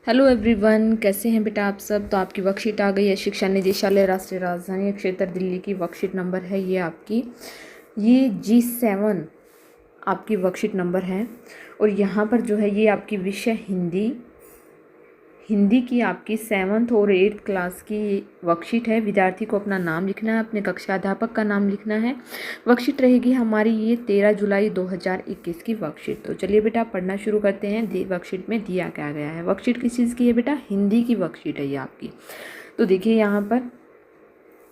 Hello everyone, कैसे हैं बेटा आप सब। तो आपकी वर्कशीट आ गई है। शिक्षा निदेशालय राष्ट्रीय राजधानी क्षेत्र दिल्ली की वर्कशीट नंबर है ये आपकी। ये G7 आपकी वर्कशीट नंबर है। और यहाँ पर जो है ये आपकी विषय हिंदी हिंदी की आपकी 7th और 8th क्लास की वर्कशीट है। विद्यार्थी को अपना नाम लिखना है, अपने कक्षा अध्यापक का नाम लिखना है। वर्कशीट रहेगी हमारी ये 13 जुलाई 2021 की वर्कशीट। तो चलिए बेटा पढ़ना शुरू करते हैं। वर्कशीट में दिया क्या गया है। वर्कशीट किस चीज़ की है बेटा? हिंदी की वर्कशीट है ये आपकी। तो देखिए यहाँ पर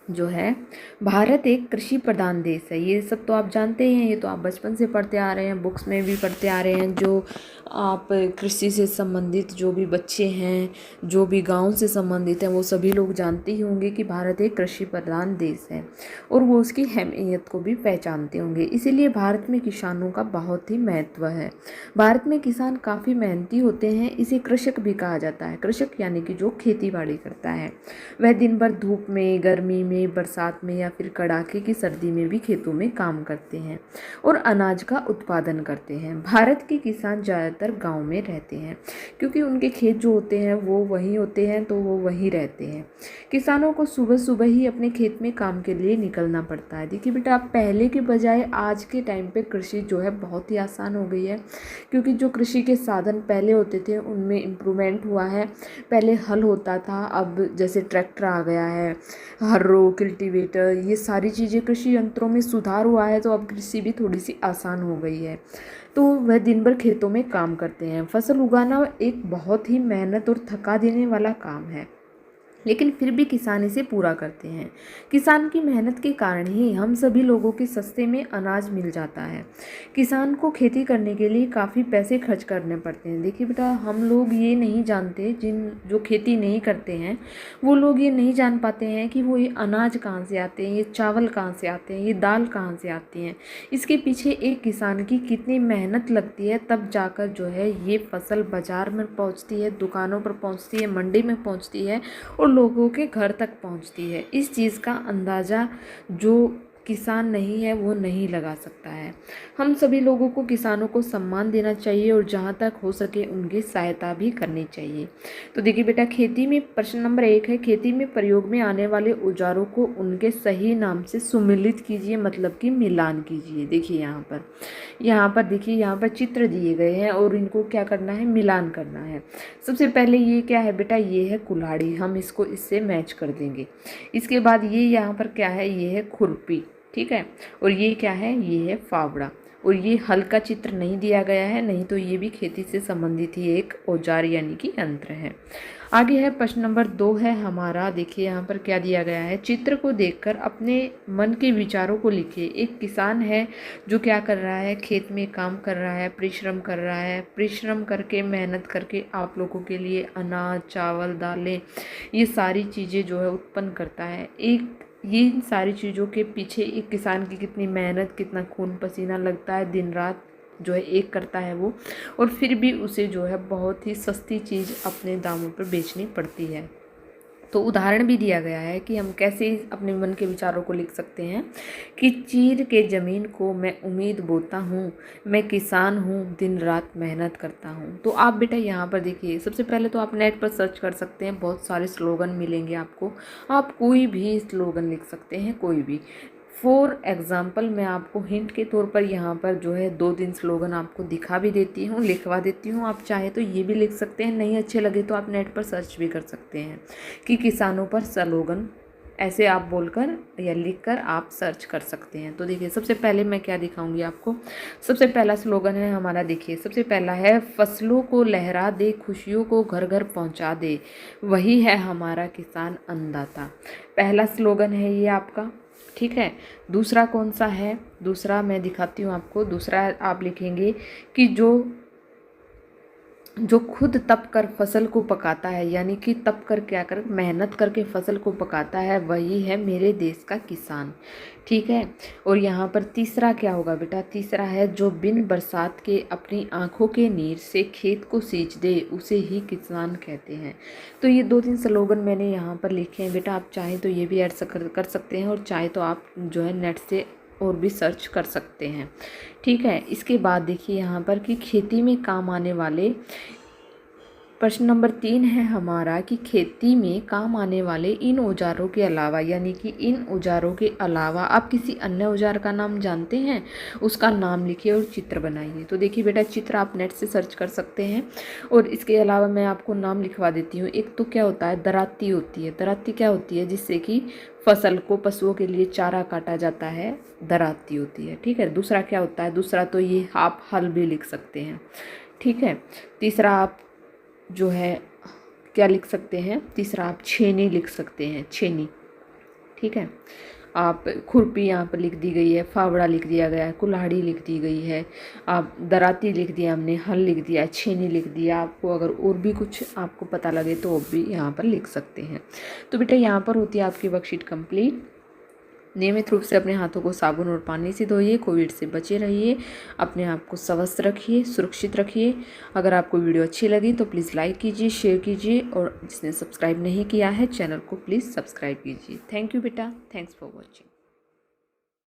जो है, भारत एक कृषि प्रधान देश है। ये सब तो आप जानते ही हैं, ये तो आप बचपन से पढ़ते आ रहे हैं, बुक्स में भी पढ़ते आ रहे हैं। जो आप कृषि से संबंधित जो भी बच्चे हैं, जो भी गांव से संबंधित हैं, वो सभी लोग जानते ही होंगे कि भारत एक कृषि प्रधान देश है और वो उसकी अहमियत को भी पहचानते होंगे। इसीलिए भारत में किसानों का बहुत ही महत्व है। भारत में किसान काफ़ी मेहनती होते हैं। इसे कृषक भी कहा जाता है। कृषक यानी कि जो खेती बाड़ी करता है। वह दिन भर धूप में, गर्मी में, बरसात में या फिर कड़ाके की सर्दी में भी खेतों में काम करते हैं और अनाज का उत्पादन करते हैं। भारत के किसान ज़्यादातर गांव में रहते हैं क्योंकि उनके खेत जो होते हैं वो वहीं होते हैं, तो वो वहीं रहते हैं। किसानों को सुबह सुबह ही अपने खेत में काम के लिए निकलना पड़ता है। देखिए बेटा, आप पहले के बजाय आज के टाइम पे कृषि जो है बहुत ही आसान हो गई है, क्योंकि जो कृषि के साधन पहले होते थे उनमें इम्प्रूवमेंट हुआ है। पहले हल होता था, अब जैसे ट्रैक्टर आ गया है, हर्रो, कल्टीवेटर, ये सारी चीज़ें कृषि यंत्रों में सुधार हुआ है, तो अब कृषि भी थोड़ी सी आसान हो गई है। तो वह दिन भर खेतों में काम करते हैं। फसल उगाना एक बहुत ही मेहनत और थका देने वाला काम है, लेकिन फिर भी किसान इसे पूरा करते हैं। किसान की मेहनत के कारण ही हम सभी लोगों के सस्ते में अनाज मिल जाता है। किसान को खेती करने के लिए काफ़ी पैसे खर्च करने पड़ते हैं। देखिए बेटा, हम लोग ये नहीं जानते, जो खेती नहीं करते हैं वो लोग ये नहीं जान पाते हैं कि वो ये अनाज कहाँ से आते हैं, ये चावल कहाँ से आते हैं, ये दाल कहाँ से आती हैं। इसके पीछे एक किसान की कितनी मेहनत लगती है, तब जाकर जो है ये फसल बाज़ार में पहुँचती है, दुकानों पर पहुँचती है, मंडी में पहुँचती है और लोगों के घर तक पहुंचती है। इस चीज़ का अंदाज़ा जो किसान नहीं है वो नहीं लगा सकता है। हम सभी लोगों को किसानों को सम्मान देना चाहिए और जहाँ तक हो सके उनकी सहायता भी करनी चाहिए। तो देखिए बेटा, खेती में प्रश्न नंबर 1 है, खेती में प्रयोग में आने वाले औजारों को उनके सही नाम से सुमिलित कीजिए, मतलब कि मिलान कीजिए। देखिए यहाँ पर देखिए, यहाँ पर चित्र दिए गए हैं और इनको क्या करना है, मिलान करना है। सबसे पहले ये क्या है बेटा, ये है कुल्हाड़ी, हम इसको इससे मैच कर देंगे। इसके बाद ये यहाँ पर क्या है, ये है खुरपी, ठीक है। और ये क्या है, ये है फावड़ा। और ये हल का चित्र नहीं दिया गया है, नहीं तो ये भी खेती से संबंधित ही एक औजार यानी कि यंत्र है। आगे है प्रश्न नंबर 2 है हमारा। देखिए यहाँ पर क्या दिया गया है, चित्र को देखकर अपने मन के विचारों को लिखिए। एक किसान है जो क्या कर रहा है, खेत में काम कर रहा है, परिश्रम कर रहा है। परिश्रम करके, मेहनत करके आप लोगों के लिए अनाज, चावल, दालें, ये सारी चीज़ें जो है उत्पन्न करता है। ये इन सारी चीज़ों के पीछे एक किसान की कितनी मेहनत, कितना खून पसीना लगता है, दिन रात जो है एक करता है वो, और फिर भी उसे जो है बहुत ही सस्ती चीज़ अपने दामों पर बेचनी पड़ती है। तो उदाहरण भी दिया गया है कि हम कैसे अपने मन के विचारों को लिख सकते हैं कि चीर के ज़मीन को मैं उम्मीद बोता हूँ, मैं किसान हूँ, दिन रात मेहनत करता हूँ। तो आप बेटा यहाँ पर देखिए, सबसे पहले तो आप नेट पर सर्च कर सकते हैं, बहुत सारे स्लोगन मिलेंगे आपको। आप कोई भी स्लोगन लिख सकते हैं, कोई भी। फॉर एग्ज़ाम्पल मैं आपको हिंट के तौर पर यहाँ पर जो है 2-3 स्लोगन आपको दिखा भी देती हूँ, लिखवा देती हूँ। आप चाहे तो ये भी लिख सकते हैं, नहीं अच्छे लगे तो आप नेट पर सर्च भी कर सकते हैं कि किसानों पर स्लोगन, ऐसे आप बोलकर या लिखकर आप सर्च कर सकते हैं। तो देखिए सबसे पहले मैं क्या दिखाऊंगी आपको। सबसे पहला स्लोगन है हमारा, देखिए सबसे पहला है, फसलों को लहरा दे, खुशियों को घर घर पहुंचा दे, वही है हमारा किसान अन्नदाता। पहला स्लोगन है ये आपका, ठीक है। दूसरा कौन सा है, दूसरा मैं दिखाती हूँ आपको। दूसरा आप लिखेंगे कि जो खुद तप कर फसल को पकाता है, यानी कि तप कर क्या कर, मेहनत करके फसल को पकाता है, वही है मेरे देश का किसान, ठीक है। और यहाँ पर तीसरा क्या होगा बेटा, तीसरा है, जो बिन बरसात के अपनी आंखों के नीर से खेत को सींच दे, उसे ही किसान कहते हैं। तो ये 2-3 स्लोगन मैंने यहाँ पर लिखे हैं बेटा, आप चाहें तो ये भी ऐड कर सकते हैं और चाहे तो आप जो है नेट से और भी सर्च कर सकते हैं, ठीक है। इसके बाद देखिए यहाँ पर कि खेती में काम आने वाले प्रश्न नंबर 3 है हमारा कि खेती में काम आने वाले इन औजारों के अलावा, यानी कि इन औजारों के अलावा आप किसी अन्य औजार का नाम जानते हैं, उसका नाम लिखिए और चित्र बनाइए। तो देखिए बेटा, चित्र आप नेट से सर्च कर सकते हैं और इसके अलावा मैं आपको नाम लिखवा देती हूँ। एक तो क्या होता है, दराती होती है। दराती क्या होती है, जिससे कि फसल को पशुओं के लिए चारा काटा जाता है, दराती होती है। ठीक है, दूसरा क्या होता है, दूसरा तो ये आप हल भी लिख सकते हैं। ठीक है, तीसरा आप जो है क्या लिख सकते हैं, तीसरा आप छेनी लिख सकते हैं, छेनी। ठीक है, आप खुरपी यहाँ पर लिख दी गई है, फावड़ा लिख दिया गया है, कुल्हाड़ी लिख दी गई है, आप दराती लिख दिया हमने, हल लिख दिया, छेनी लिख दिया। आपको अगर और भी कुछ आपको पता लगे तो वो भी यहाँ पर लिख सकते हैं। तो बेटा यहाँ पर होती है आपकी वर्कशीट कंप्लीट। नियमित रूप से अपने हाथों को साबुन और पानी से धोइए, कोविड से बचे रहिए, अपने आप को स्वस्थ रखिए, सुरक्षित रखिए। अगर आपको वीडियो अच्छी लगी तो प्लीज़ लाइक कीजिए, शेयर कीजिए और जिसने सब्सक्राइब नहीं किया है चैनल को प्लीज़ सब्सक्राइब कीजिए। थैंक यू बेटा, थैंक्स फॉर वॉचिंग।